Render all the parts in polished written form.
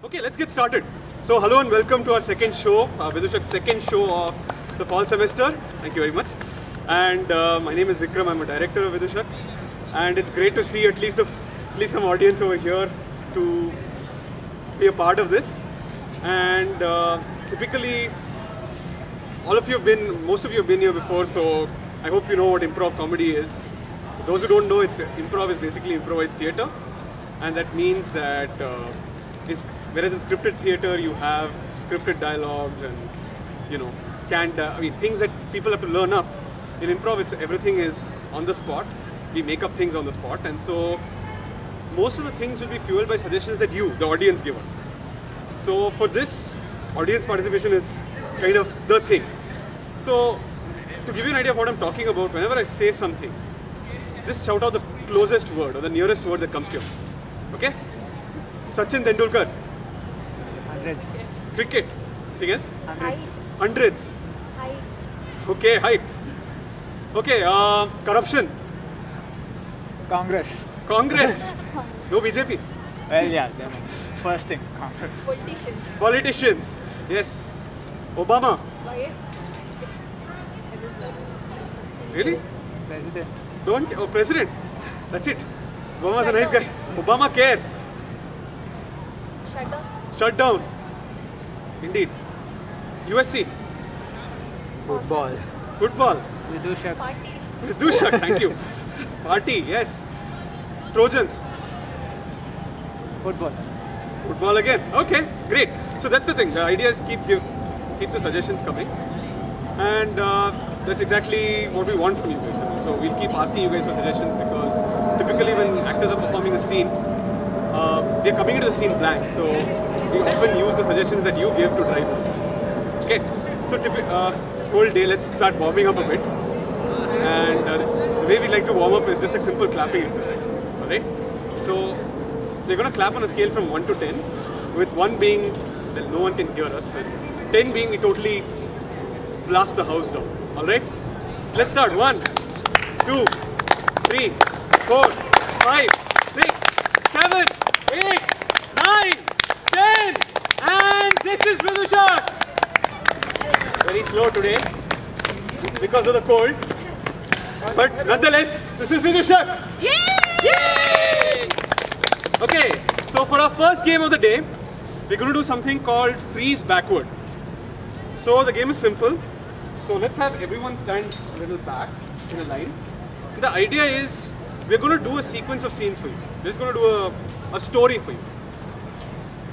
Okay, let's get started. So, hello and welcome to our second show, Vidushak's second show of the fall semester. Thank you very much. And my name is Vikram. I'm a director of Vidushak, and it's great to see at least some audience over here to be a part of this. And typically, most of you have been here before, so I hope you know what improv comedy is. Those who don't know, improv is basically improvised theatre, and that means that whereas in scripted theatre you have scripted dialogues and things that people have to learn up. In improv, everything is on the spot. We make up things on the spot, and so most of the things will be fueled by suggestions that you, the audience, give us. So for this, audience participation is kind of the thing. So to give you an idea of what I'm talking about, whenever I say something, just shout out the closest word or the nearest word that comes to you. Okay? Sachin Tendulkar. Hundreds. Cricket. Anything else? Hundreds. Hundreds. Hype. Okay, hype. Okay, corruption. Congress. Congress. No BJP. Well, yeah. First thing, Congress. Politicians. Politicians. Yes. Obama. Why? Really? President. Don't care. Oh, president. That's it. Obama's a nice guy. Obama care. Shut up. Shut down. Indeed. USC. Football. Football. Vidushak. Party. Vidushak, thank you. Party, yes. Trojans. Football. Football again. Okay, great. So that's the thing. The idea is keep the suggestions coming, and that's exactly what we want from you guys. So we'll keep asking you guys for suggestions because typically when actors are performing a scene, we are coming into the scene blank. So we often use the suggestions that you give to drive the scene. Okay. So whole day, let's start warming up a bit, and the way we like to warm up is just a simple clapping exercise. All right. So we're going to clap on a scale from 1 to 10, with 1 being, well, no one can hear us, and 10 being we totally blast the house down. Alright? Let's start. 1, 2, 3, 4, 5, 6, 7, 8, 9, 10, and this is Vidushak! Very slow today because of the cold, but nonetheless, this is Vidushak! Yay! Okay, so for our first game of the day, we're going to do something called freeze backward. So the game is simple. So let's have everyone stand a little back in a line. The idea is we're going to do a sequence of scenes for you. We're just going to do a story for you,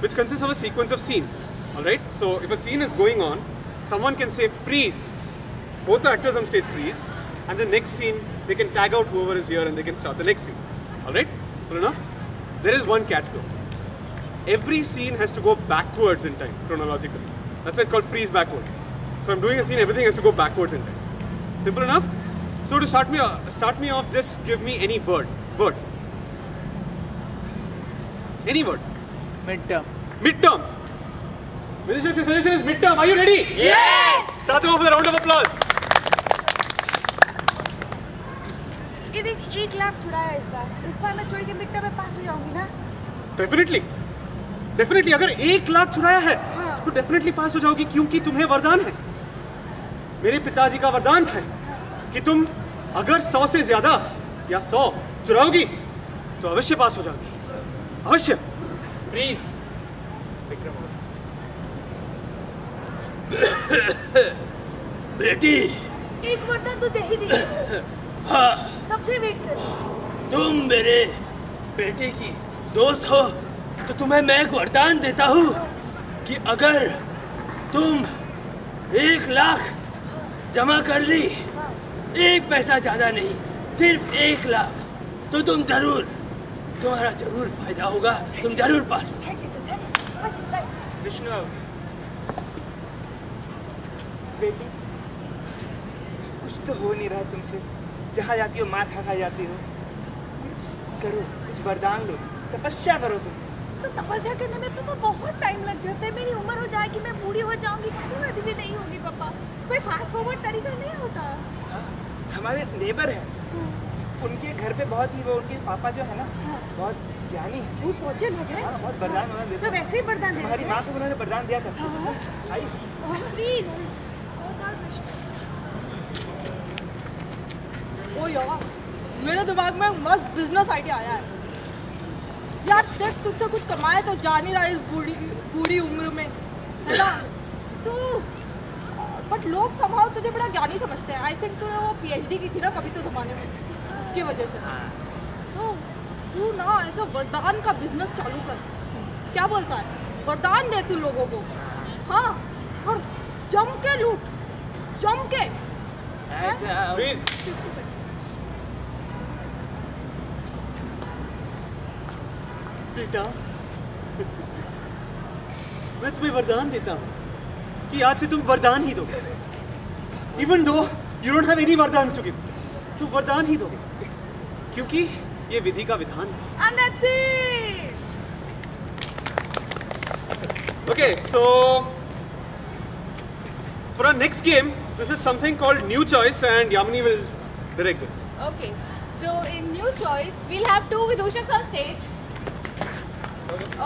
which consists of a sequence of scenes. Alright, so if a scene is going on, someone can say freeze. Both the actors on stage freeze, and the next scene, they can tag out whoever is here and they can start the next scene. Alright, simple enough? There is one catch though. Every scene has to go backwards in time, chronologically. That's why it's called freeze backward. So I'm doing a scene, everything has to go backwards in time. Simple enough? So to start me off, just give me any word. Word. Any word. Midterm. Midterm. Vidushak's suggestion is midterm. Are you ready? Yes! Start them off with a round of applause. ये देख 1 लाख चुराया इस बार मैं चोरी के मिट्टा में पास हो जाऊंगी ना? डेफिनेटली अगर 1 लाख चुराया है हाँ। तो डेफिनेटली पास हो जाओगी क्योंकि तुम्हें वरदान है। मेरे पिताजी का वरदान है कि तुम अगर 100 से ज्यादा या 100 चुराओगी तो अवश्य पास हो जाओगी। अवश्य। Freeze. बेटी, एक वरदान तो दे ही दी। हाँ, तब से वेट कर रही हूँ। तुम मेरे बेटे की दोस्त हो तो तुम्हें मैं एक वरदान देता हूँ कि अगर तुम 1 लाख जमा कर ली, 1 पैसा ज्यादा नहीं, सिर्फ 1 लाख, तो तुम्हारा जरूर फायदा होगा, तुम जरूर पास हो। थैंक यू सर, बस इतना ही। विष्णु. बेटी, कुछ तो हो नहीं रहा है तुमसे. जहाँ जाती हो मार खा जाती हो. कुछ करो, कुछ वरदान लो, तपस्या करो तुम. तो तपस्या करने में पापा बहुत टाइम लग जाता है। मेरी उम्र हो जाएगी, मैं बूढ़ी हो जाऊंगी, शादी वादी भी नहीं होगी पापा। कोई फास्ट फॉरवर्ड तरीका नहीं होता? हाँ, हमारे नेबर है, उनके घर पे बहुत ही वो उनके पापा जो है ना बहुत ज्ञानी है। वो सोचे लोग हैं। हाँ, बहुत वरदान देते तो हैं। वैसे ही वरदान देते हमारी माँ को उन्होंने वरदान दिया था। आइए। प्लीज। ओ यार, मेरे दिमाग में मस्त बिजनेस आइडिया आया है यार। देख, तुझसे कुछ कमाए तो जा नहीं रहा इस बूढ़ी उम्र में, है ना? तू बट लोग संभाव तुझे बड़ा ज्ञानी समझते हैं। आई थिंक तूने वो PhD की थी ना कभी तो ज़माने में, उसकी वजह से। तो तू ना ऐसा वरदान का बिजनेस चालू कर। क्या बोलता है? वरदान दे तू लोगों को, हाँ, और जम के लूट, जम के। प्लीज बेटा, मैं तुम्हें वरदान देता हूँ कि आज से तुम वरदान ही दोगे। Even though you don't have any वरदान to give, तुम वरदान ही दोगे क्योंकि ये विधि का विधान है। And that's it. Okay, so for our next game, this is something called New Choice, and Yamini will direct this. Okay, so in New Choice, we'll have 2 Vidushaks on stage.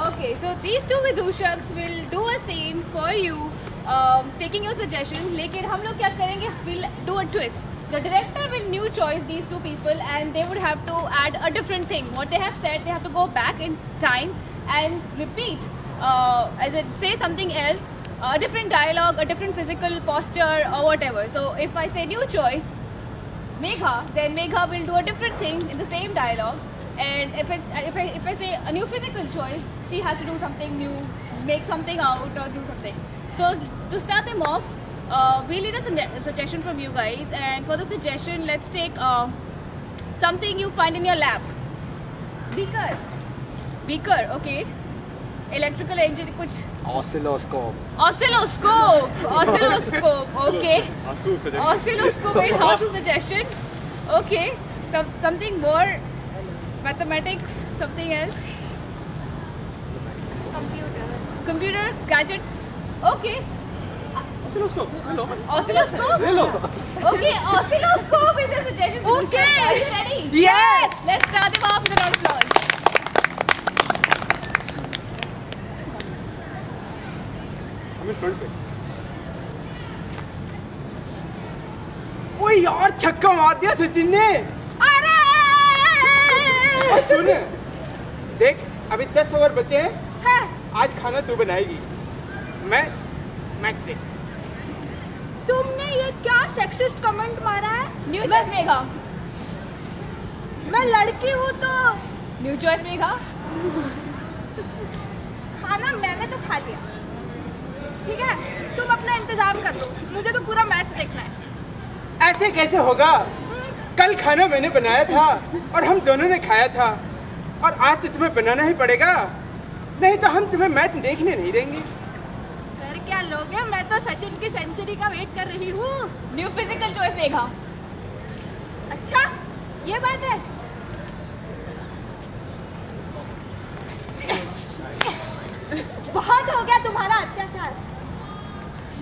Okay, so these 2 Vidushaks will do a scene for you, taking your suggestion. लेकिन हम लोग क्या करेंगे? We'll do a twist. The director will new choice these 2 people, and they would have to add a different thing. What they have said, they have to go back in time and repeat, as in say something else, a different dialogue, a different physical posture, or whatever. So if I say new choice, Megha, then Megha will do a different thing in the same dialogue. And if I say a new physical choice, she has to do something new, make something out, or do something. So to start them off, we need a suggestion from you guys. And for the suggestion, let's take something you find in your lab. Beaker. Beaker, okay. Electrical engineering, कुछ. Oscilloscope. Oscilloscope. Oscilloscope. Okay. Asu suggestion. Oscilloscope. Wait, how's the suggestion? Okay. Something more. Mathematics, something else. Computer, gadgets. Okay. Oscilloscope. Hello. Oscilloscope. Hello. Okay, oscilloscope is a suggestion. Okay. Are you ready? Yes. Let's start them off with a round of applause. I'm in front face. ओए यार, छक्का मार दिया सचिन ने। अरे और सुन, देख अभी 10 ओवर बचे हैं। है। आज खाना तू बनाएगी, मैं मैच देख। तुमने ये क्या सेक्सिस्ट कमेंट मारा है? New choice Megha. मैं लड़की हूँ तो New choice Megha. खाना मैंने तो खा लिया, ठीक है? तुम अपना इंतजाम कर लो, मुझे तो पूरा मैच देखना है। ऐसे कैसे होगा? कल खाना मैंने बनाया था और हम दोनों ने खाया था, और आज तो तुम्हें बनाना ही पड़ेगा, नहीं तो हम तुम्हें मैच देखने नहीं देंगे। फिर क्या लोगे? मैं तो सचिन की सेंचुरी का वेट कर रही हूँ। New physical choice Megha. अच्छा, ये बात है। बहुत हो गया तुम्हारा अत्याचार।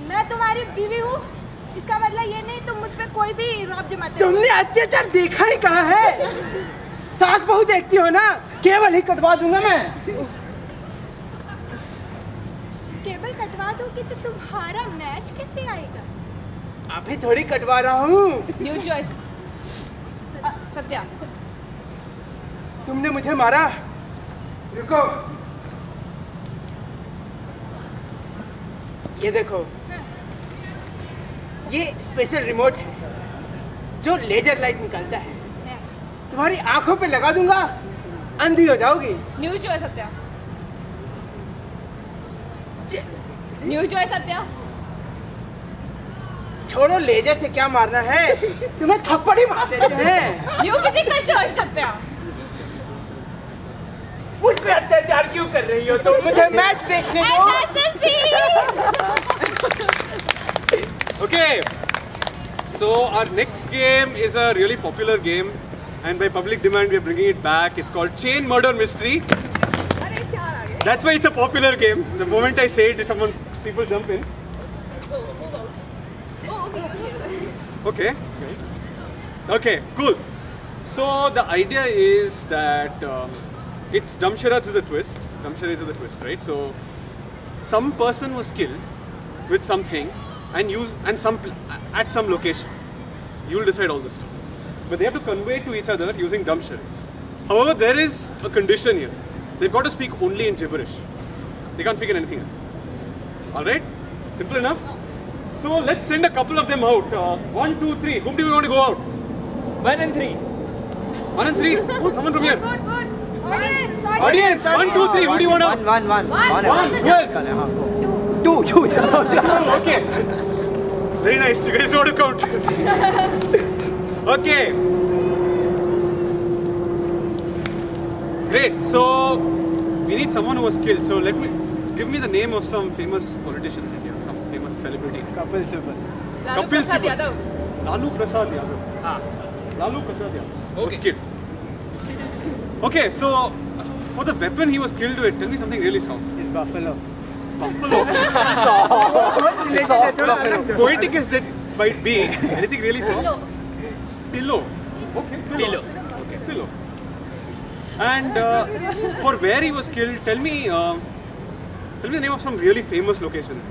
मैं तुम्हारी बीवी हूँ, इसका मतलब ये नहीं तुम मुझ पे कोई भी रौब जमाते हो। तुमने अत्याचार देखा ही कहाँ है? सास बहू देखती हो ना, केवल ही कटवा दूंगा मैं। केबल कटवा दोगी तो तुम्हारा मैच कैसे आएगा? अभी थोड़ी कटवा रहा हूँ। New choice. Satya. तुमने मुझे मारा, रुको। ये देखो, ये स्पेशल रिमोट है जो लेजर लाइट निकालता है। तुम्हारी आंखों पे लगा दूंगा, अंधी हो जाओगी। New choice Satya. New choice Satya. छोड़ो, लेजर से क्या मारना है, तुम्हें थप्पड़ ही मार देते हैं। New physical choice Satya. मुझ पे अत्याचार क्यों कर रही हो तुम? मुझे मैच देखने And दो। that's the scene. Okay. So our next game is a really popular game, and by public demand we are bringing it back. It's called Chain Murder Mystery. अरे क्या आ गया? That's why it's a popular game. The moment I say it, people jump in. Oh, okay. Okay. Okay, cool. So the idea is that it's Dumb Charades is the twist. Dumb Charades is the twist, right? So some person was killed with something and at some location. You'll decide all this stuff. But they have to convey to each other using dumb charades. However, there is a condition here. They've got to speak only in gibberish. They can't speak in anything else. Alright? Simple enough. So let's send a couple of them out. 1, 2, 3. Whom do we want to go out? 1 and 3. 1 and 3. Someone from here. Good, good. Audience, Audience. 1, 2, 3. Who do you want out? One. Who else? Two. Okay. Very nice. You guys know how to count. Okay. Great. So we need someone who was killed. So give me the name of some famous politician in India, some famous celebrity. Kapil Sibal. Kapil Sibal. Lalu Prasad Yadav. Lalu Prasad Yadav was killed. Okay, so for the weapon he was killed with, tell me something really soft. His buffalo. Buffalo. Poetic as that might be. Anything really soft? Pillow. Okay, pillow. Okay, pillow. And for where he was killed, tell me the name of some really famous location.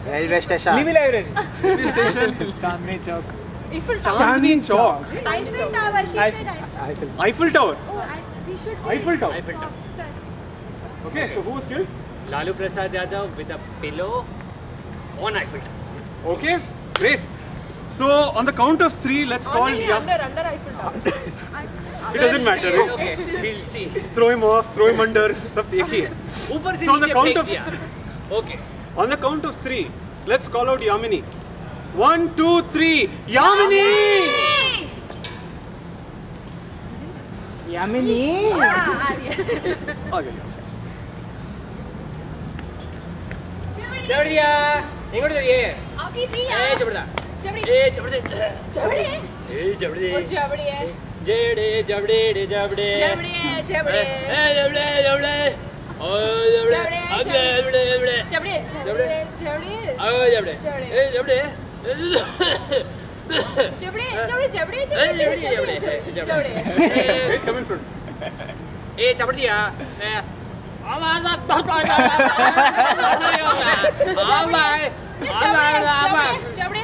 Railway station. Livy Library. Railway station. Chandni Chowk. Chandni Chowk. Eiffel Tower, she said Eiffel. Eiffel Tower. we should Eiffel Tower. Okay, so who was killed? Lalu Prasad Yadav with a pillow on Eiffel Tower. Okay, great. So on the count of 3, let's call Under Eiffel Tower. It doesn't matter. Right? Okay, we'll see. Throw him off, throw him under. सब एक ही है. ऊपर से So on the नीचे count फेंक of दिया. Okay. On the count of 3, let's call out Yamini. 1, 2, 3, Yamini! Yamini. आ गया. जबड़िया ingot ये आपकी भी ए जबड़ा जबड़ी ए जबड़े जबड़ी ए जबड़े और जबड़ी है जेड़े जबड़े रे जबड़े जबड़ी है जबड़ी ए जबड़े जबड़े ओ जबड़े अगले जबड़े जबड़े जबड़ी जबड़ी जबड़ी ओ जबड़े ए जबड़े जबड़ी जबड़ी जबड़ी जबड़ी Please come in front. ए जबड़िया आवाज़ जबड़ी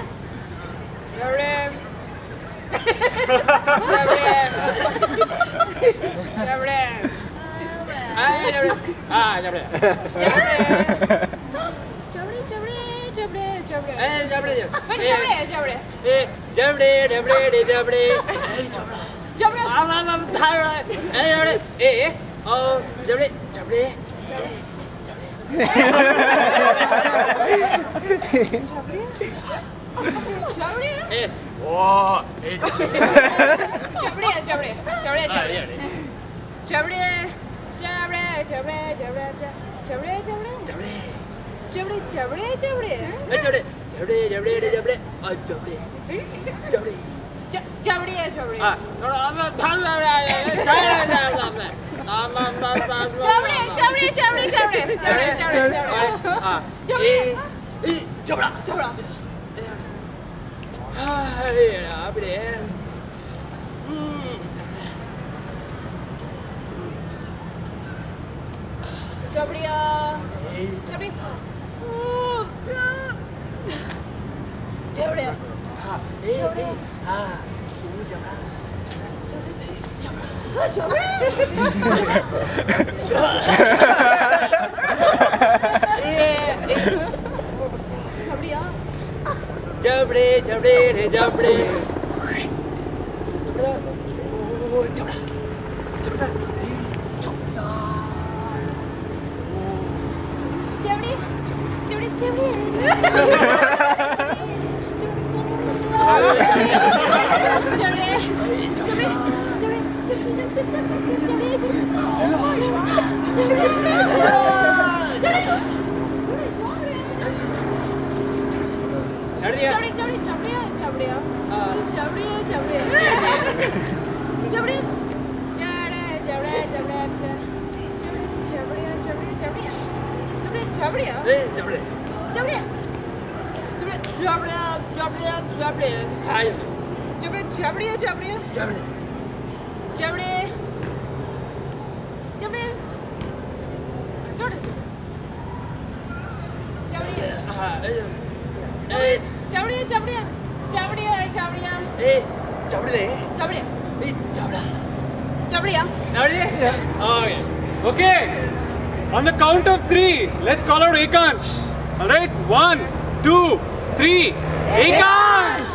जबड़े जबड़े जबड़े जबड़े जबड़े जबड़े जबड़िया जबड़े जबड़े जबड़ा जबड़िया Okay. On the count of 3, let's call out Ekansh. All right. 1, 2, 3. Ekansh.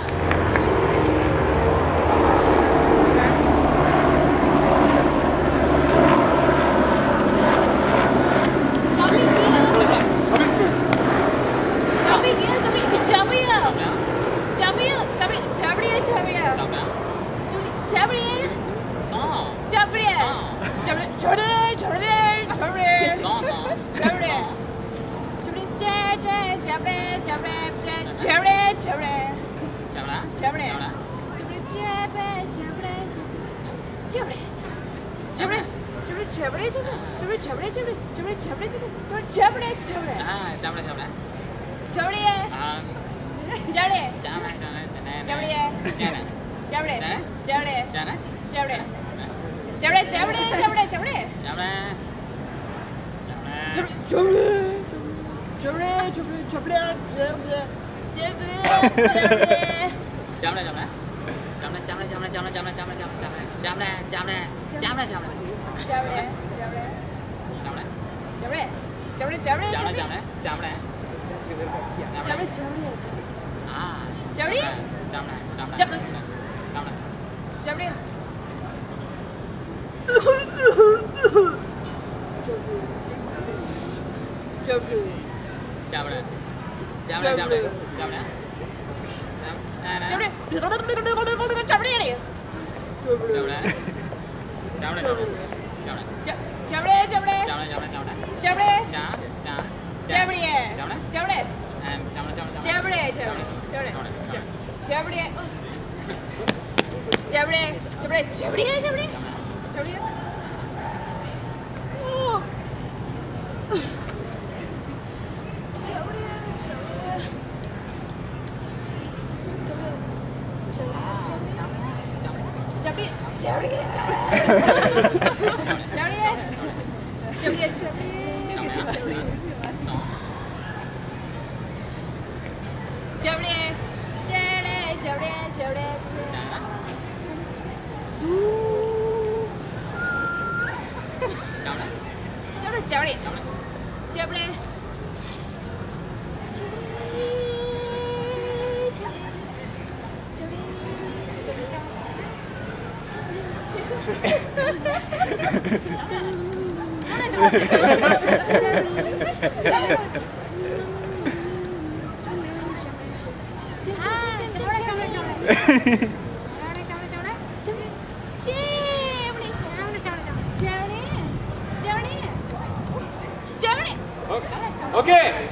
Okay.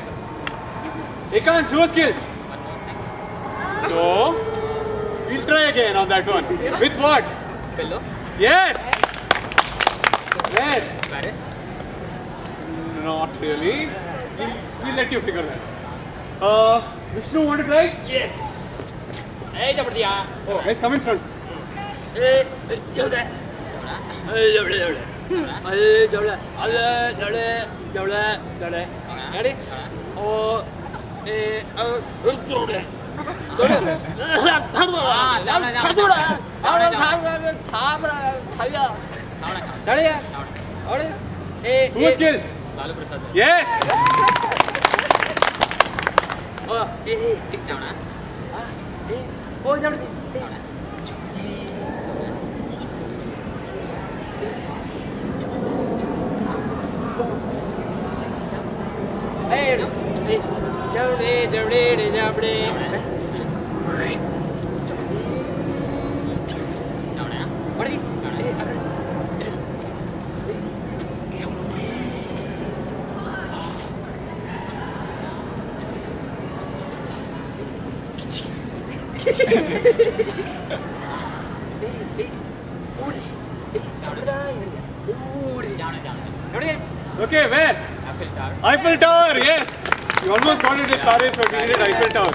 Ekansh, who was killed? No. We'll try again on that one. With what? Pillow. Yes. Where? Paris. Not really. We'll let you figure that. Vishnu, want to try? Yes. Hey, जबड़िया. Oh, guys, come in front. जबड़े. जबड़े. जबड़े. Ready? Oh, जबड़े. Who was killed? Yes. Okay, where? Eiffel Tower. Eiffel Tower, yes. You almost got it with Paris, but we needed Eiffel Tower.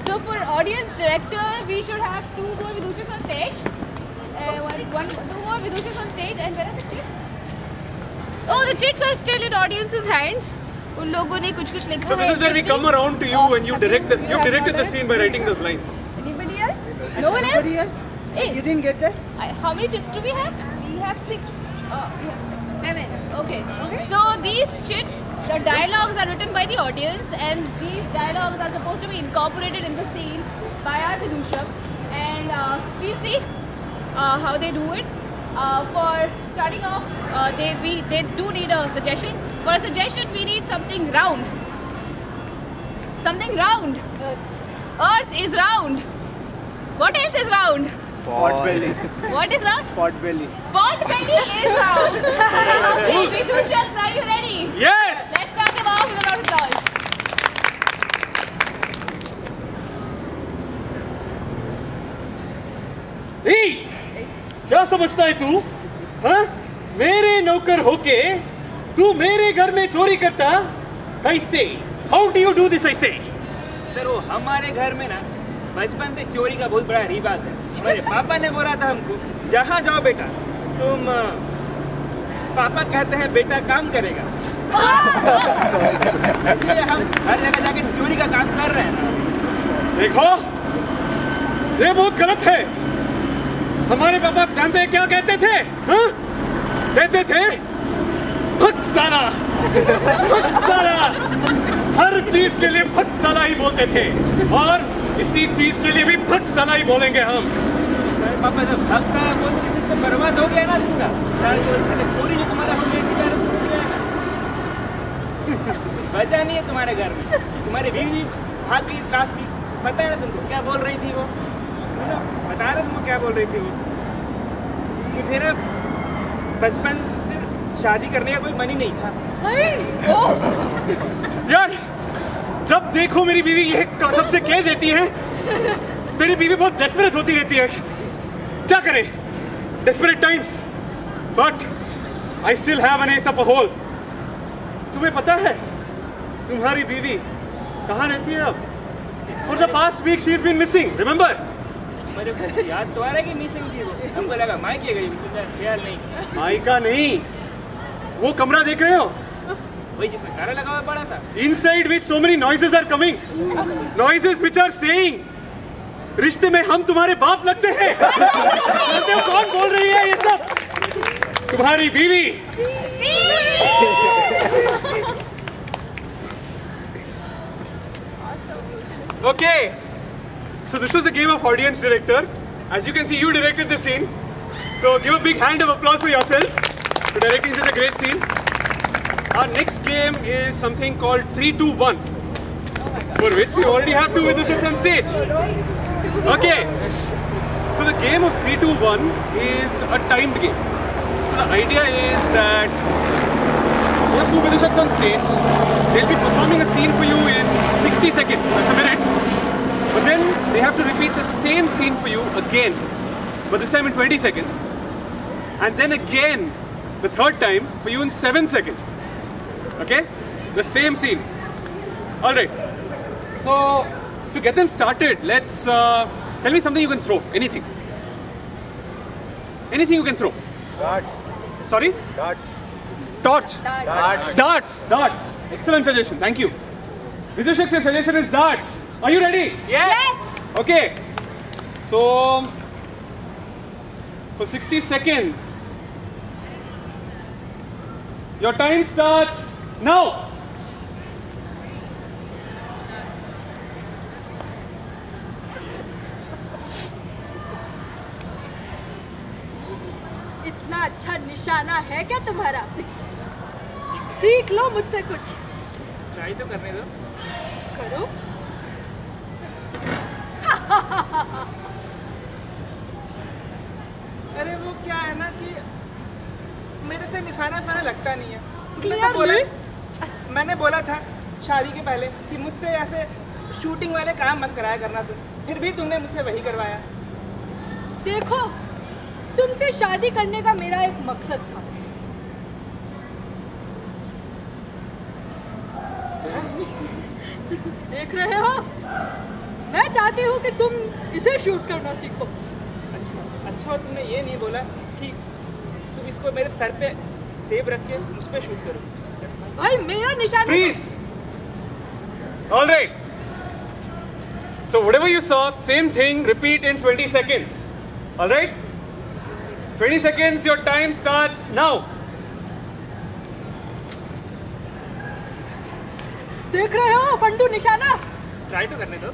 So for audience director, we should have 2 more Vidushaks on stage. 2 more Vidushaks on stage. And where are the chits? Oh, the chits are still in audience's hands. उन लोगों ने कुछ लिखा है. So this is where we come around to you and you direct the. You directed the scene by writing those lines. Anybody else? No one else? Hey. You didn't get that? How many chits do we have? We have 6. We have 7. Okay. So these chits, the dialogues are written by the audience, and these dialogues are supposed to be incorporated in the scene by our Vidushaks. And we'll see how they do it. For starting off, they do need a suggestion. For a suggestion, we need something round. Something round. Earth is round. What else is round? Pot belly. What is round? Pot belly. Pot belly is round. Okay, Vidushaks, are you ready? Yes. Let's start them off with a round of applause. Hey, क्या समझता है तू? हाँ? मेरे नौकर होके तू मेरे घर में चोरी करता? कैसे? How do you do this? I say. Sir वो हमारे घर में ना बचपन से चोरी का बहुत बड़ा रिवाज है। हमारे पापा ने बोला था हमको, जहाँ जाओ बेटा तुम, पापा कहते हैं बेटा काम करेगा। इसलिए हम हर जगह जाके चोरी का काम कर रहे हैं ना। देखो, ये बहुत गलत है। हमारे पापा जानते हैं क्या कहते थे? हाँ? कहते थे भक्त साला, भक्त साला। हर चीज के लिए भक्त साला ही बोलते थे और इसी चीज के लिए भी भक्त साला ही बोलेंगे हम। पापा जब भक्त साला बोलते थे तो बर्बाद हो गया ना पूरा। चोरी जो तुम्हारा हो गया कुछ बचा नहीं है तुम्हारे घर में। तुम्हारी बीवी भाग गई लास्ट वीक, पता है ना तुमको क्या बोल रही थी वो? सुनो, बता रहे तुमको क्या बोल रही थी वो? मुझे ना बचपन से शादी करने का कोई मन ही नहीं था। यार, जब देखो मेरी बीवी ये सबसे कह देती है, मेरी बीवी बहुत डेस्परेट होती रहती है। क्या करें? Desperate times, but I still have an ace up a hole. तुम्हें पता है तुम्हारी बीवी कहाँ रहती है अब? For the past week she is been missing, remember? मेरे को याद तो आ रहा है कि मिसिंग थी वो। हमको लगा मायके गई, मुझे ख्याल नहीं। मायका नहीं, वो कमरा देख रहे हो? वही जिसमें ताला लगा हुआ पड़ा था। Inside which so many noises are coming, noises which are saying, रिश्ते में हम तुम्हारे बाप लगते हैं। जानते हो कौन बोल रही है ये सब? तुम्हारी बीवी। Okay, so this was the game of audience director. As you can see, you directed the scene. So give a big hand of applause for yourselves for directing such a great scene. Our next game is something called 3, 2, 1, for which we already have 2 Vidushaks on stage. Okay, so the game of 3, 2, 1 is a timed game. So the idea is that you have 2 Vidushaks on stage. They'll be performing a scene for you in 60 seconds, that's a minute. But then they have to repeat the same scene for you again, but this time in 20 seconds. And then again, the third time for you in 7 seconds. Okay? The same scene. Alright. So, to get them started, let's tell me something you can throw. Anything. Anything you can throw. Darts. Sorry? Darts. Torch. Darts. Darts. Darts. Excellent suggestion. Thank you. Vidushak's suggestion is darts. Are you ready? Yes. Okay. So, for 60 seconds, your time starts now. इतना अच्छा निशाना है क्या तुम्हारा? सीख लो मुझसे कुछ। Try तो करने दो। करो। अरे वो क्या है ना कि मेरे से निशाना फाना लगता नहीं है। Clearly? मैंने बोला था शादी के पहले कि मुझसे ऐसे शूटिंग वाले काम मत कराया करना तुम, फिर भी तुमने मुझसे वही करवाया। देखो, तुमसे शादी करने का मेरा एक मकसद था। देख रहे हो? मैं चाहती हूँ कि तुम इसे शूट करना सीखो। अच्छा, और तुमने ये नहीं बोला कि तुम इसको मेरे सर पे सेब रख के उस पे शूट करो। भाई मेरा निशाना। Freeze! All right. So whatever you saw, same thing, repeat in 20 seconds. All right? 20 seconds, your time starts now. देख रहे हो फंडू निशाना? ट्राई तो करने दो।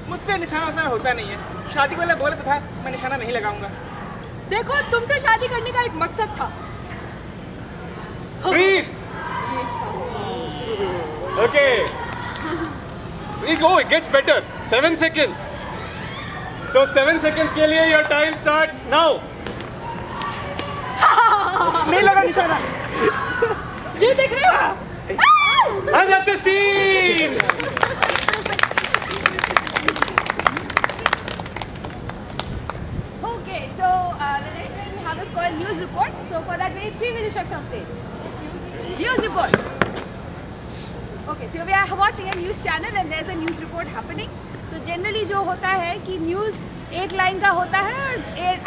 मुझसे निशाना वसाना होता नहीं है। शादी वाला बोला तो था मैं निशाना नहीं लगाऊंगा। देखो तुमसे शादी करने का एक मकसद था। Freeze! Okay. See, go, it gets better. 7 seconds. So 7 seconds के लिए your time starts now. नहीं लगा निशाना। ये देख रहे हो? And that's the scene. Okay, so the next thing we have is called news report. So for that we need 3 Vidishaks on stage. News report. Okay, so we are watching a news channel and there's a news report happening. So generally जो होता है कि news एक line का होता है और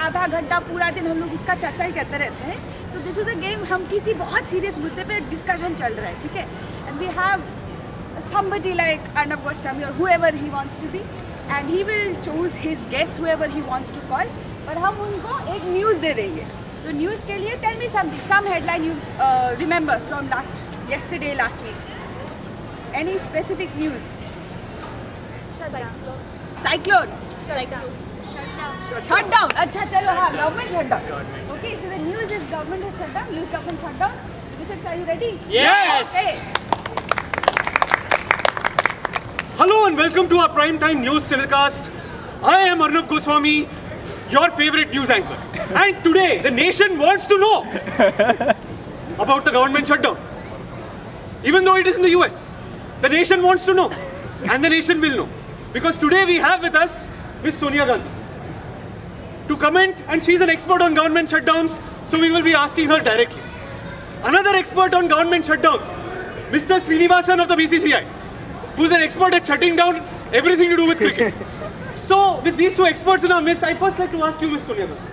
आधा घंटा पूरा दिन हम लोग उसका चर्चा ही करते रहते हैं. So this is a game, हम किसी बहुत सीरियस मुद्दे पे डिस्कशन चल रहा है, ठीक है? And we have somebody like Arnab Goswami or whoever he wants to be, and he will choose his guest whoever he wants to call. और हम उनको एक न्यूज़ दे देंगे. तो न्यूज़ के लिए tell me something, some headline you remember from yesterday, last week. Any specific news? Cyclone. Shut down. अच्छा चलो हाँ, government shut down. Okay, so the news is government is shut down. News government shut down. Vishak, are you ready? Yes. Hey. Hello and welcome to our prime time news telecast. I am Arnab Goswami, your favorite news anchor. And today the nation wants to know about the government shutdown. Even though it is in the US, the nation wants to know, and the nation will know. Because today we have with us Miss Sonia Gandhi to comment, and she's an expert on government shutdowns, so we will be asking her directly. Another expert on government shutdowns, Mr. Srinivasan of the BCCI, who's an expert at shutting down everything to do with cricket. So with these two experts in our midst, I first like to ask you, Miss Sonia Gandhi,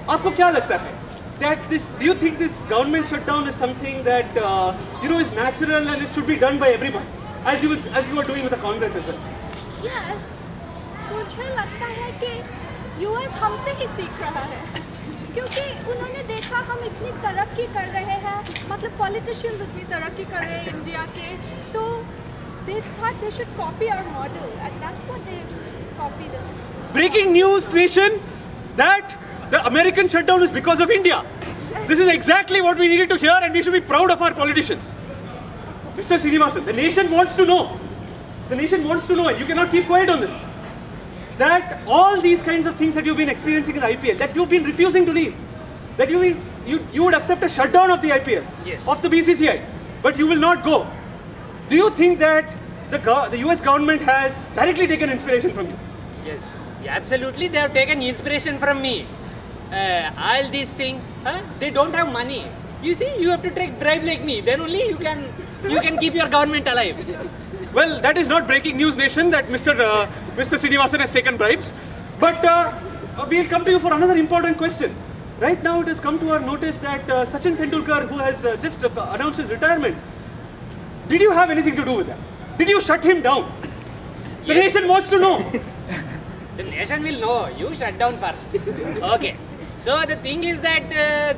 आपको क्या लगता है that this, do you think this government shutdown is something that is natural and it should be done by everyone, as you are doing with the Congress as well? Yes, मुझे लगता है कि US हमसे ही सीख रहा है, क्योंकि उन्होंने देखा हम इतनी तरक्की कर रहे हैं, मतलब पॉलिटिशियंस इतनी तरक्की कर रहे हैं इंडिया के, तो they thought they should copy our model, and that's what they copied us. Breaking news, nation, that the American shutdown is because of India. This is exactly what we needed to hear, and we should be proud of our politicians. Mr. Srinivasan, the nation wants to know. The nation wants to know, and you cannot keep quiet on this, that all these kinds of things that you've been experiencing in the IPL, that you've been refusing to leave, that you would accept a shutdown of the IPL, Yes. of the BCCI, but you will not go. Do you think that the US government has directly taken inspiration from you? Yes, yeah, absolutely. They have taken inspiration from me. All these things, they don't have money. You see, you have to take bribe like me. Then only you can keep your government alive. Well, that is not breaking news, nation, that Mr. Srinivasan has taken bribes. But we'll come to you for another important question. Right now, it has come to our notice that Sachin Tendulkar, who has just announced his retirement, did you have anything to do with that? Did you shut him down? The Yes. nation wants to know. The nation will know. You shut down first. Okay. So the thing is that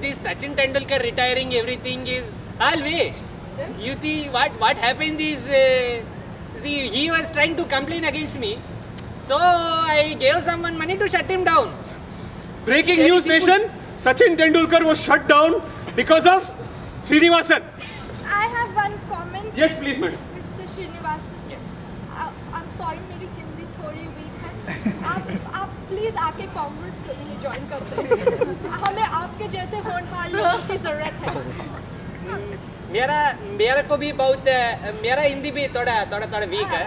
this Sachin Tendulkar retiring, everything is all waste. You think what happened is, see, he was trying to complain against me, so I gave someone money to shut him down. Breaking Very news, simple. nation, Sachin Tendulkar was shut down because of Srinivasan. I have one comment. Yes, please, madam. Mr. Srinivasan. Yes. I'm sorry, मेरी हिंदी थोड़ी weak है. आप please आके कांग्रेस कभी नहीं join करते. हमें आपके जैसे होनहार लोगों की जरूरत है. मेरा को भी बहुत, मेरा हिंदी भी थोड़ा वीक है.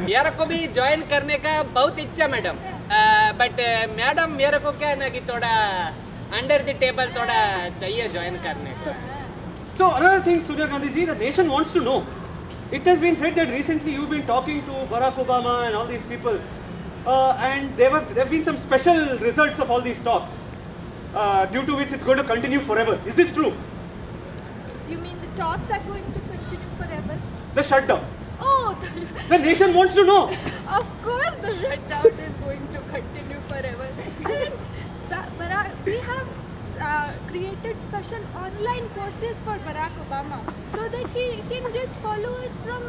मेरा को भी ज्वाइन करने का बहुत इच्छा मैडम, बट मैडम मेरे को क्या है ना कि थोड़ा अंडर द टेबल थोड़ा चाहिए ज्वाइन करने को. So another thing, Sonia Gandhi ji, the nation wants to know. It has been said that recently you've been talking to Barack Obama and all these people, and there have been some special results of all these talks, due to which it's going to continue forever. Is this true? You mean the talks are going to continue forever? The shutdown. Oh, The nation wants to know. of course the shutdown is going to continue forever. I mean, we have created special online courses for Barack Obama so that he can just follow us from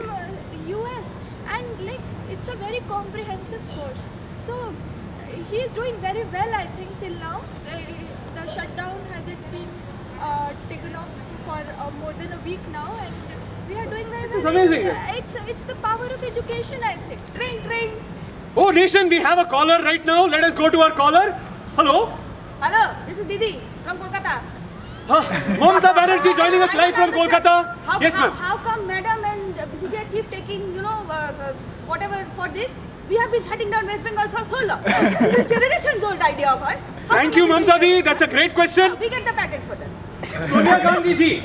US, and like it's a very comprehensive course. So he is doing very well, I think, till now. The shutdown hasn't been taken off for more than a week now, and we are doing very well. It's amazing. It's the power of education, I say. Train. Oh nation, we have a caller right now. Let us go to our caller. Hello. Hello, this is Didi from Kolkata. Mamata Banerjee joining us live from Kolkata. Yes, ma'am. How come Madam and BCCI chief taking, whatever for this? We have been shutting down West Bengal for so long. This is generations old idea of us. Thank you, Mamta Di. That's a great question. We get the patent for that. Sonia Gandhi ji,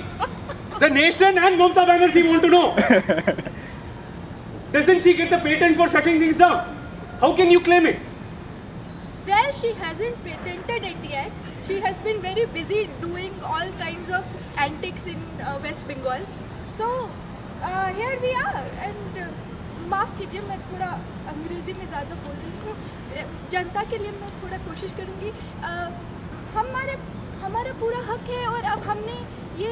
the nation and Mamata Banerjee want to know. Doesn't she get the patent for shutting things down? How can you claim it? Well, she hasn't patented it yet. She has been very busy doing all kinds of antics in West Bengal. So here we are. And माफ कीजिए, मैं थोड़ा अंग्रेजी में ज़्यादा बोल रही हूँ. जनता के लिए मैं थोड़ा कोशिश करूँगी. हमारा पूरा हक है, और अब हमने ये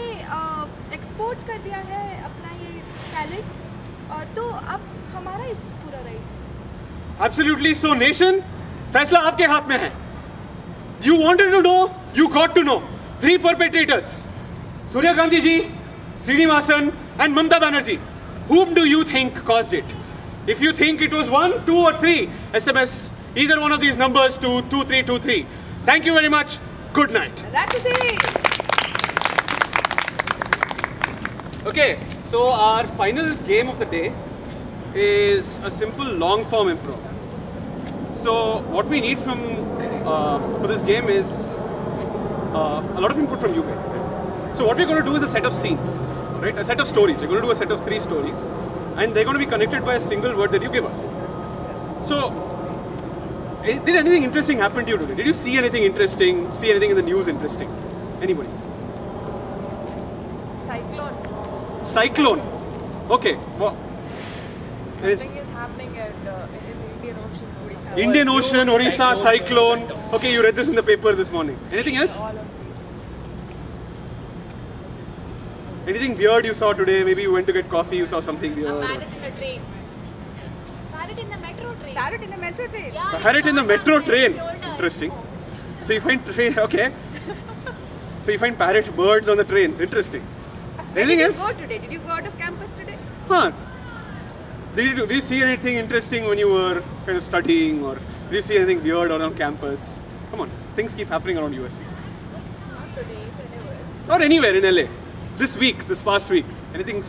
एक्सपोर्ट कर दिया है अपना ये टैलेंट, तो अब हमारा इस पूरा राइट. Absolutely. So, nation, फैसला आपके हाथ में है. You wanted to know, you got to know. 3 perpetrators, Sonia Gandhi ji, Srinivasan and Mamata Banerjee. Whom do you think caused it? If you think it was 1, 2 or 3, SMS either one of these numbers to 2323. Thank you very much. Good night. That's it. Okay, so our final game of the day is a simple long form improv. So what we need from for this game is a lot of input from you guys. So what we're going to do is a set of scenes, right? A set of stories. We're going to do a set of 3 stories, and they're going to be connected by a single word that you give us. So, did anything interesting happen to you today? Did you see anything interesting? See anything in the news interesting? Anybody? Cyclone. Okay. Well, anything is happening at in Indian Ocean, Odisha. Indian Ocean, Orissa, cyclone. Okay, you read this in the paper this morning. Anything else? Anything weird you saw today? Maybe you went to get coffee, you saw something weird. Parrot in the train. Parrot in the metro train. Parrot in the metro train. Yeah, Parrot in the metro train. Told us. Interesting. So you find okay. So you find parrot birds on the trains. Interesting. Anything else? Did you go out of campus today? Huh. Did you see anything interesting when you were kind of studying, or did you see anything weird around campus? Come on, things keep happening around USC. Not today, anywhere. Or anywhere in LA. This week, this past week. Anything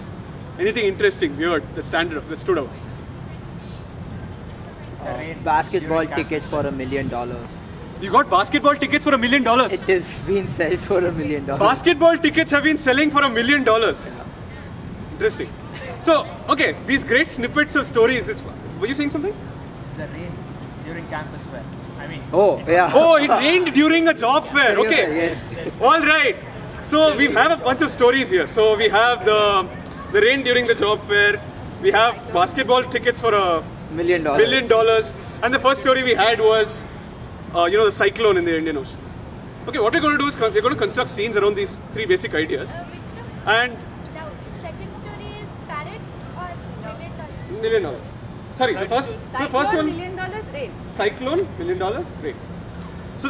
interesting, weird that stood out? Basketball tickets for $1 million. You got basketball tickets for $1 million. It is being sold for $1 million. Basketball tickets have been selling for $1 million. Interesting. So, okay, these great snippets of stories. Were you saying something? The rain during campus fair. I mean. Oh, yeah. Oh, it rained during a job fair. Okay. Yes. All right. So we have a bunch of stories here. So we have the rain during the job fair. We have basketball tickets for $1 $1 million. And the first story we had was, the cyclone in the Indian Ocean. Okay, what we're going to do is we're going to construct scenes around these 3 basic ideas. And Now, second story is parrot or $1 million. Sorry, the first one. $1 million rain. Cyclone, $1 million, great. So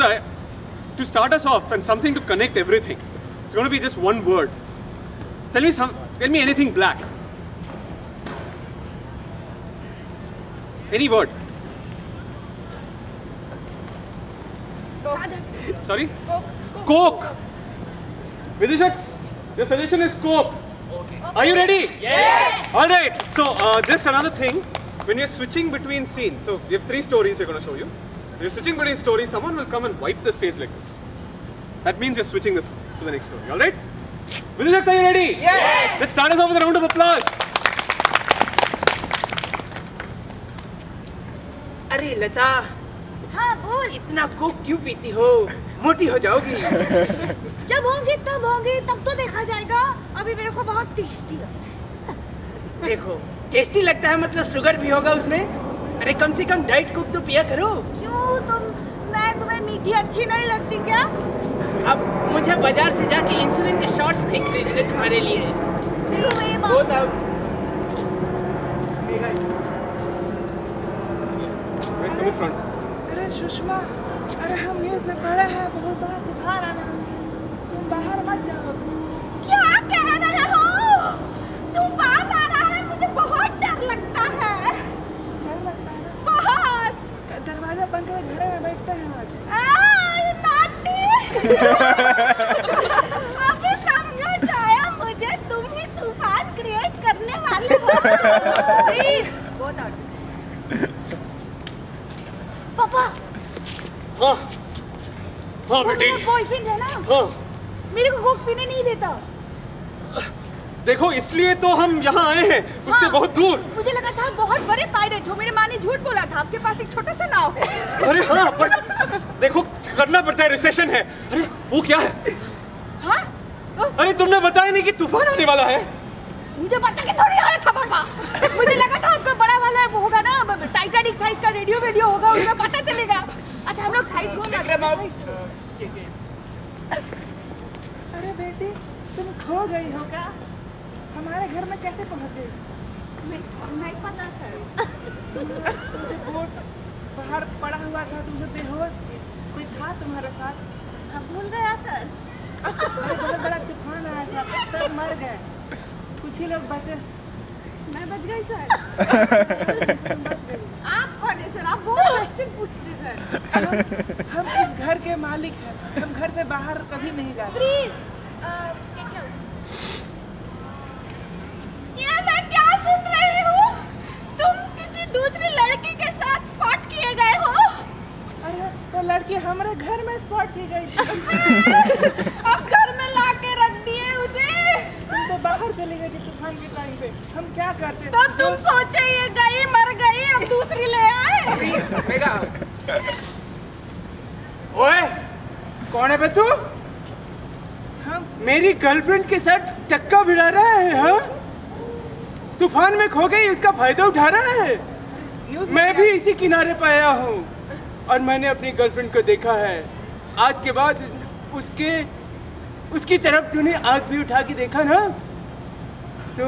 to start us off and something to connect everything, it's going to be just one word. Tell me anything black. Any word. Sorry? Coke. Vidishaks, your suggestion is Coke. Okay. Are you ready? Yes. All right. So just another thing. When you're switching between scenes, so we have 3 stories we're going to show you. When you're switching between stories, someone will come and wipe the stage like this. That means you're switching this to the next story. All right? Villagers, are you ready? Yes. Let's start us off with a round of applause. अरे लता, हाँ बोल। इतना Coke क्यों पीती हो? मोटी हो जाओगी। जब होंगी तब तो देखा जाएगा। अभी मेरे को बहुत टेस्टी लगता है। देखो, टेस्टी लगता है मतलब शुगर भी होगा उसमें। अरे कम से कम डाइट कोक तो पिया करो। क्यों मैं तुम्हें मीठी अच्छी नहीं लगती क्या? अब मुझे बाजार से जाके इंसुलिन के शॉट्स नहीं खरीदने तुम्हारे लिए। देखो मैं ये बात। बहुत अब अरे सुषमा, अरे हम न्यूज़ में पढ़े हैं बहुत बड़ा तूफान आना, तुम बाहर मत जाओ। क्या कह रहे हो? तूफान आ रहा है, मुझे बहुत डर लगता है। डर लगता है? बहुत। दरवाजा बंद कर घर में बैठते हैं आज। नाटी। अभी समझ आया मुझे, तुम ही तूफान क्रिएट करने वाले हो। प्लीज बहुत आउट। पापा। हाँ बेटी। बॉयफ्रेंड है ना? हाँ। मेरे को कोक पीने नहीं देता। देखो इसलिए तो हम यहाँ आए हैं, उससे बहुत दूर। मुझे लगा था बहुत बड़े पायरेट हो, मेरे माँ ने झूठ बोला था, आपके पास एक छोटा सा नाव है। अरे हाँ, बट देखो करना पड़ता है, रिसेशन है। अरे वो क्या है? हाँ? अरे तुमने बताया नहीं कि तूफान आने वाला है। मुझे पता कि थोड़ी आया था पापा। मुझे लगा था आपका बड़ा वाला वो होगा ना, टाइटैनिक साइज का रेडियो होगा, उसमें पता चलेगा। अच्छा हम लोग साइड घूम रहे हैं। अरे बेटी, तुम खो गई हो क्या? हमारे घर में कैसे पहुंच गई? नहीं पता सर। मुझे बोट बाहर पड़ा हुआ था, तुम तो बेहोश थी। कोई था तुम्हारे साथ? अब भूल गया सर। अरे बहुत बड़ा तूफान आया था, सब मर गए, कुछ ही लोग बचे। मैं बच गई सर। तुम बच गई। आप कौन है सर? आप बहुत क्वेश्चन पूछते सर। हम इस घर के मालिक हैं, हम घर से बाहर कभी नहीं जाते। प्लीज ये मैं क्या सुन रही हूँ? तुम किसी दूसरी लड़की के साथ स्पॉट किए गए हो? अरे वो लड़की हमारे घर में स्पॉट की गई थी। अब घर में ला के रख दिए उसे। तुम तो बाहर चली गई थी तूफान के टाइम पे, हम क्या करते? तो तुम सोचे ये गई मर गई, अब दूसरी ले आए। मेगा ओए, कौन है बे तू? हम मेरी गर्लफ्रेंड के साथ टक्का भिड़ा रहा है। हाँ, तूफान में खो गई, उसका फायदा उठा रहा है। मैं भी इसी किनारे पर आया हूँ और मैंने अपनी गर्लफ्रेंड को देखा है। आज के बाद उसकी तरफ तूने आँख भी उठा के देखा ना, तो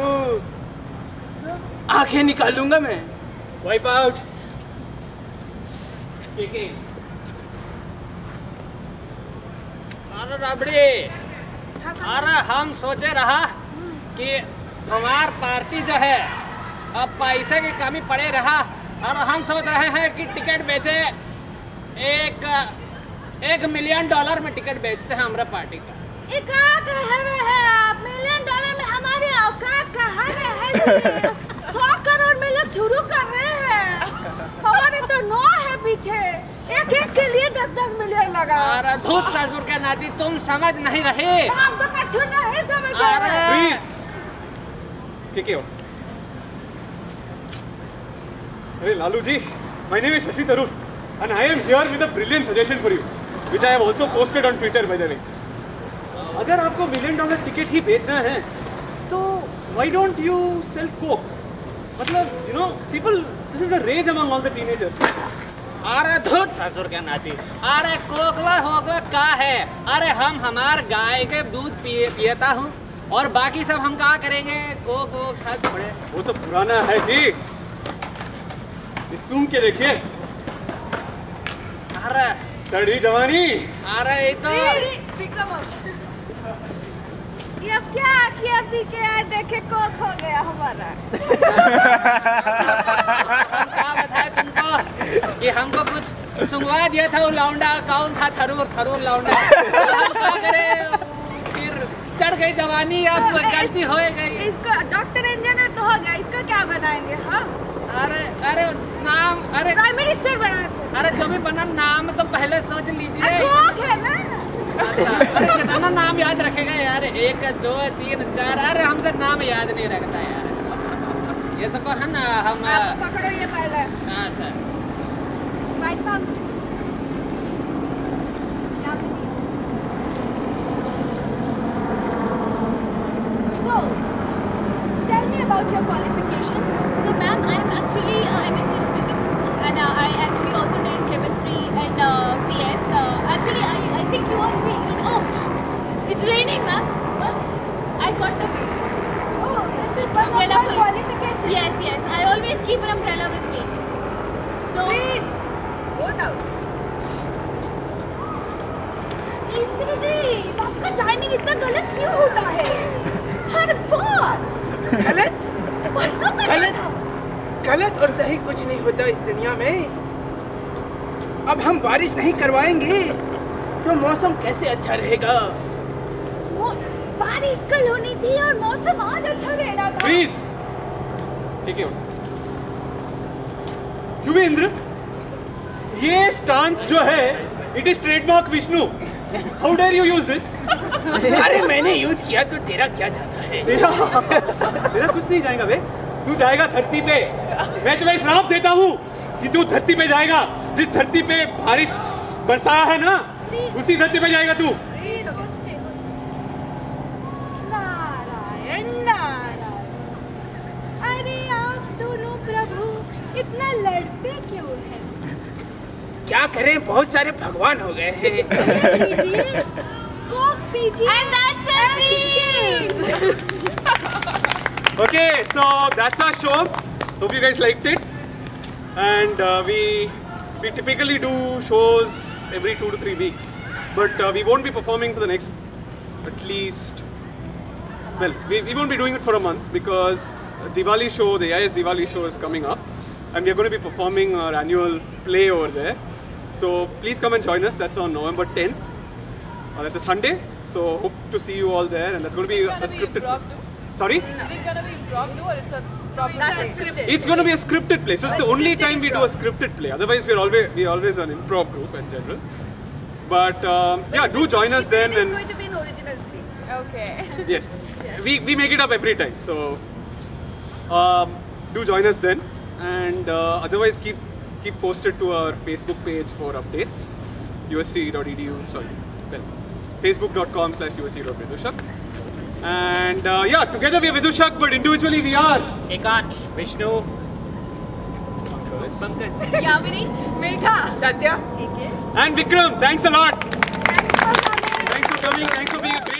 आंखें निकाल लूंगा मैं। Wipe out. अरे रबड़ी, अरे हम सोचे रहा कि हमार पार्टी जो है अब पैसे की कमी पड़े रहा, और हम सोच रहे हैं कि टिकट बेचे, $1 मिलियन में टिकट बेचते हैं हमारे पार्टी का। ये क्या कह रहे हैं आप? $1 मिलियन में हमारी औकात कहाँ है? 100 करोड़ में लोग शुरू कर रहे हैं, हमारे तो 9 है पीछे। एक के लिए 10-10 मिलियन लगा। अरे धूप ससुर के नाती, तुम समझ नहीं रहे। हम तो कछु नहीं समझ रहे। प्लीज क्या हो? अरे Lalu ji, my name is Shashi Tharoor and I am here with a brilliant suggestion for you, which I have also posted on Twitter by the way. अगर आपको $1 मिलियन टिकट ही बेचना है, तो why don't you sell coke? मतलब you know people, this is a rage among all the teenagers. अरे धूप ससुर के नाती, अरे कोकला होगा का है? अरे हम हमार गाय के दूध पियता हूँ और बाकी सब हम क्या करेंगे? कोक साथ पड़े। वो तो पुराना है जी, सूंघ के देखिए। अरे चढ़ी जवानी। अरे ये तो ये अब क्या किया पी के आए, देखे कोक हो गया हमारा। हम क्या बताए तुमको कि हमको कुछ सुंघवा दिया था वो लौंडा, कौन था? थरूर लौंडा। हम क्या करे, फिर चढ़ गई जवानी, अब गलती हो गई। इसका डॉक्टर इंजीनियर तो हो गया, इसका क्या बनाएंगे? हाँ अरे नाम, अरे प्राइम मिनिस्टर बनाते। अरे जो भी बना नाम तो पहले सोच लीजिए। कोक है ना? अच्छा, अरे कितना नाम याद रखेगा यार, 1 2 3 4, अरे हमसे नाम याद नहीं रखता यार। ये सबको है ना हम आप पकड़ो ये पहले। अच्छा right पंक्ट। So, tell me about your qualifications. So, ma'am, I am actually MSc in physics, and I actually also did chemistry and CS. Actually, I think you are. Oh, it's raining, ma'am. I got the Oh, this is one of umbrella our full. qualifications. Yes. I always keep an umbrella with me. So, Please, go down. Indradev, आपका timing इतना गलत क्यों होता है? हर बार गलत परसों का गलत गलत और सही कुछ नहीं होता इस दुनिया में। अब हम बारिश नहीं करवाएंगे तो मौसम कैसे अच्छा रहेगा? वो बारिश कल होनी थी और मौसम आज अच्छा रहना था। प्लीज ठीक है युवेंद्र, ये स्टांस जो है it is trademark Vishnu. How dare you use this? अरे मैंने यूज किया तो तेरा क्या जाता है? तेरा कुछ नहीं जाएगा बे, तू जाएगा धरती पे। मैं तुम्हें श्राप देता हूँ कि तू धरती पे जाएगा। जिस धरती पे बारिश बरसाया है ना, उसी धरती पे जाएगा तू। Please, good stay. Narayan Narayan. अरे आप दोनों प्रभु इतना लड़ते क्यों हैं? क्या करें, बहुत सारे भगवान हो गए हैं। पीजिए, कोक पीजिए। And that's a scene. Okay, so that's our show. Hope you guys liked it. And we typically do shows every 2 to 3 weeks, but we won't be performing for the next at least. Well, we won't be doing it for a month because Diwali show, the AIS Diwali show is coming up, and we are going to be performing our annual play over there. So please come and join us. That's on November 10th. That's a Sunday. So hope to see you all there, and that's going to be a scripted. Sorry? Is it gonna be improv or it's a proper? That's a scripted. It's going to be a scripted play. So it's the only time we do a scripted play. Otherwise, we're always an improv group in general. But yeah, do join us then. It's And going to be an original script. Okay. yes, we make it up every time. So do join us then. And otherwise, keep posted to our Facebook page for updates. usc.edu. Sorry, well, facebook.com/usc.vidushak. And yeah, together we are Vidushak, but individually we are Ekansh, Vishnu, Yamini. Megha. Satya Okay. and Vikram. Thanks a lot. Thanks for coming. Thanks for coming. Thanks for being a great